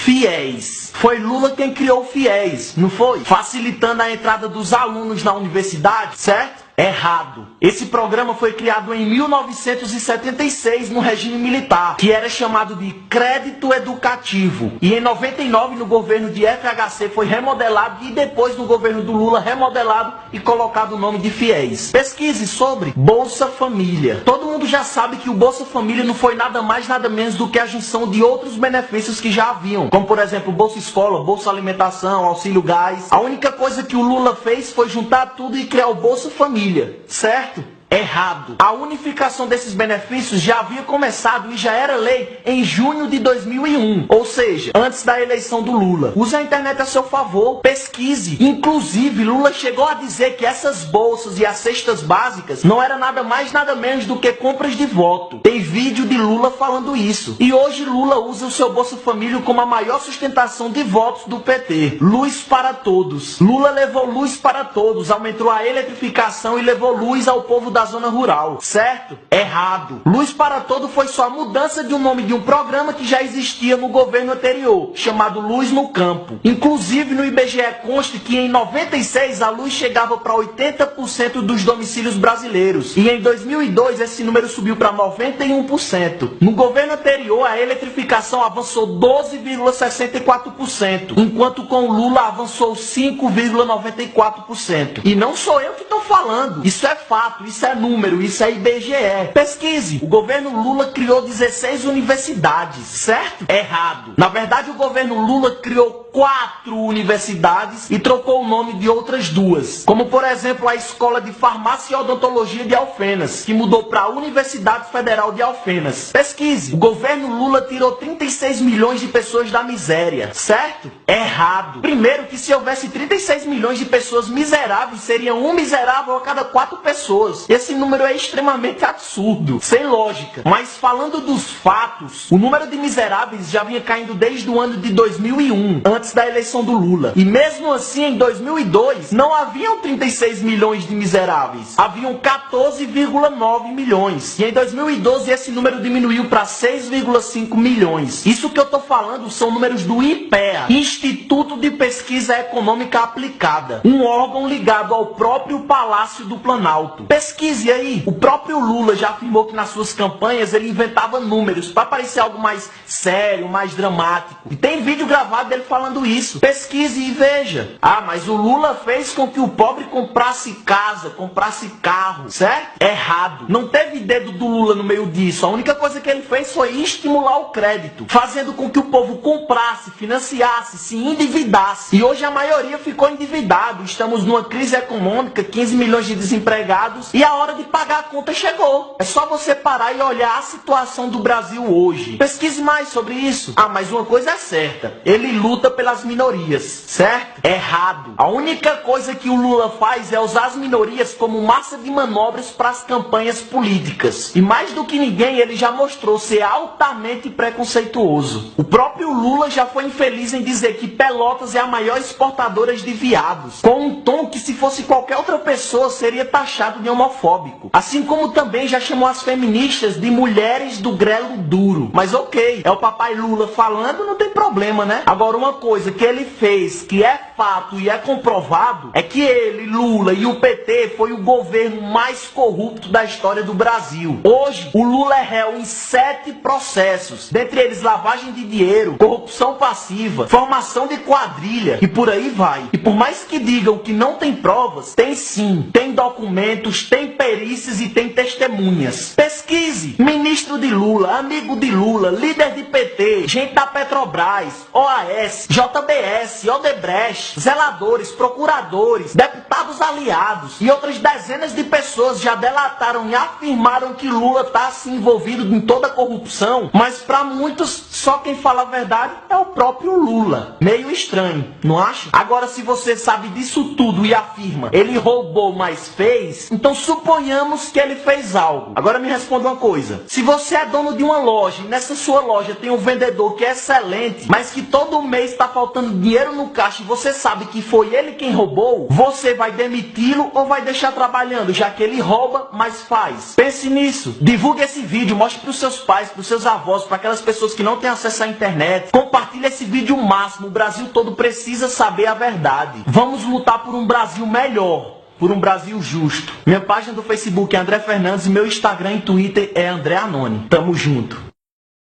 FIES. Foi Lula quem criou o FIES, não foi? Facilitando a entrada dos alunos na universidade, certo? Errado. Esse programa foi criado em 1976 no regime militar, que era chamado de Crédito Educativo. E em 99 no governo de FHC foi remodelado e depois no governo do Lula remodelado e colocado o nome de FIES. Pesquise sobre Bolsa Família. Todo mundo já sabe que o Bolsa Família não foi nada mais nada menos do que a junção de outros benefícios que já haviam, como por exemplo Bolsa Escola, Bolsa Alimentação, Auxílio Gás. A única coisa que o Lula fez foi juntar tudo e criar o Bolsa Família. Certo? Errado. A unificação desses benefícios já havia começado e já era lei em junho de 2001, ou seja, antes da eleição do Lula. Use a internet a seu favor, pesquise. Inclusive, Lula chegou a dizer que essas bolsas e as cestas básicas não era nada mais nada menos do que compras de voto. Tem vídeo de Lula falando isso. E hoje Lula usa o seu Bolsa Família como a maior sustentação de votos do PT. Luz para todos. Lula levou luz para todos, aumentou a eletrificação e levou luz ao povo da zona rural, certo? Errado. Luz para Todo foi só a mudança de um nome de um programa que já existia no governo anterior, chamado Luz no Campo. Inclusive no IBGE consta que em 96 a luz chegava para 80% dos domicílios brasileiros e em 2002 esse número subiu para 91%. No governo anterior a eletrificação avançou 12,64%, enquanto com Lula avançou 5,94%. E não sou eu que estou falando, isso é fato, isso é número, isso é IBGE. Pesquise. O governo Lula criou 16 universidades, certo? Errado. Na verdade, o governo Lula criou 4 universidades e trocou o nome de outras 2. Como, por exemplo, a Escola de Farmácia e Odontologia de Alfenas, que mudou para a Universidade Federal de Alfenas. Pesquise. O governo Lula tirou 36 milhões de pessoas da miséria, certo? Errado. Primeiro que se houvesse 36 milhões de pessoas miseráveis, seria um miserável a cada 4 pessoas. Esse número é extremamente absurdo, sem lógica. Mas falando dos fatos, o número de miseráveis já vinha caindo desde o ano de 2001, antes da eleição do Lula. E mesmo assim, em 2002, não haviam 36 milhões de miseráveis. Haviam 14,9 milhões. E em 2012, esse número diminuiu para 6,5 milhões. Isso que eu estou falando são números do IPEA, Instituto de Pesquisa Econômica Aplicada, um órgão ligado ao próprio Palácio do Planalto. Pesquise aí. O próprio Lula já afirmou que nas suas campanhas ele inventava números para parecer algo mais sério, mais dramático. E tem vídeo gravado dele falando isso. Pesquise e veja. Ah, mas o Lula fez com que o pobre comprasse casa, comprasse carro, certo? Errado. Não teve dedo do Lula no meio disso. A única coisa que ele fez foi estimular o crédito, fazendo com que o povo comprasse, financiasse, se endividasse. E hoje a maioria ficou endividado. Estamos numa crise econômica, 15 milhões de desempregados e a hora de pagar a conta chegou. É só você parar e olhar a situação do Brasil hoje. Pesquise mais sobre isso. Ah, mas uma coisa é certa. Ele luta pelas minorias, certo? Errado. A única coisa que o Lula faz é usar as minorias como massa de manobras para as campanhas políticas. E mais do que ninguém, ele já mostrou ser altamente preconceituoso. O próprio Lula já foi infeliz em dizer que Pelotas é a maior exportadora de viados, com um tom que se fosse qualquer outra pessoa seria taxado de homofóbico. Assim como também já chamou as feministas de mulheres do grelo duro. Mas ok, é o papai Lula falando, não tem problema, né? Agora uma coisa que ele fez, que é fato e é comprovado, é que ele, Lula e o PT foi o governo mais corrupto da história do Brasil. Hoje, o Lula é réu em 7 processos, dentre eles lavagem de dinheiro, corrupção passiva, formação de quadrilha e por aí vai. E por mais que digam que não tem provas, tem sim. Tem documentos, tem perícias e tem testemunhas. Pesquise. Ministro de Lula, amigo de Lula, líder de PT, gente da Petrobras, OAS, JBS, Odebrecht, zeladores, procuradores, deputados aliados e outras dezenas de pessoas já delataram e afirmaram que Lula está assim envolvido em toda a corrupção, mas para muitos só quem fala a verdade é o próprio Lula. Meio estranho, não acha? Agora, se você sabe disso tudo e afirma ele roubou, mas fez, então suba Suponhamos que ele fez algo. Agora me responda uma coisa. Se você é dono de uma loja e nessa sua loja tem um vendedor que é excelente, mas que todo mês está faltando dinheiro no caixa e você sabe que foi ele quem roubou, você vai demiti-lo ou vai deixar trabalhando, já que ele rouba, mas faz? Pense nisso. Divulgue esse vídeo, mostre para os seus pais, para os seus avós, para aquelas pessoas que não têm acesso à internet. Compartilhe esse vídeo o máximo. O Brasil todo precisa saber a verdade. Vamos lutar por um Brasil melhor, por um Brasil justo. Minha página do Facebook é André Fernandes e meu Instagram e Twitter é André Anoni. Tamo junto.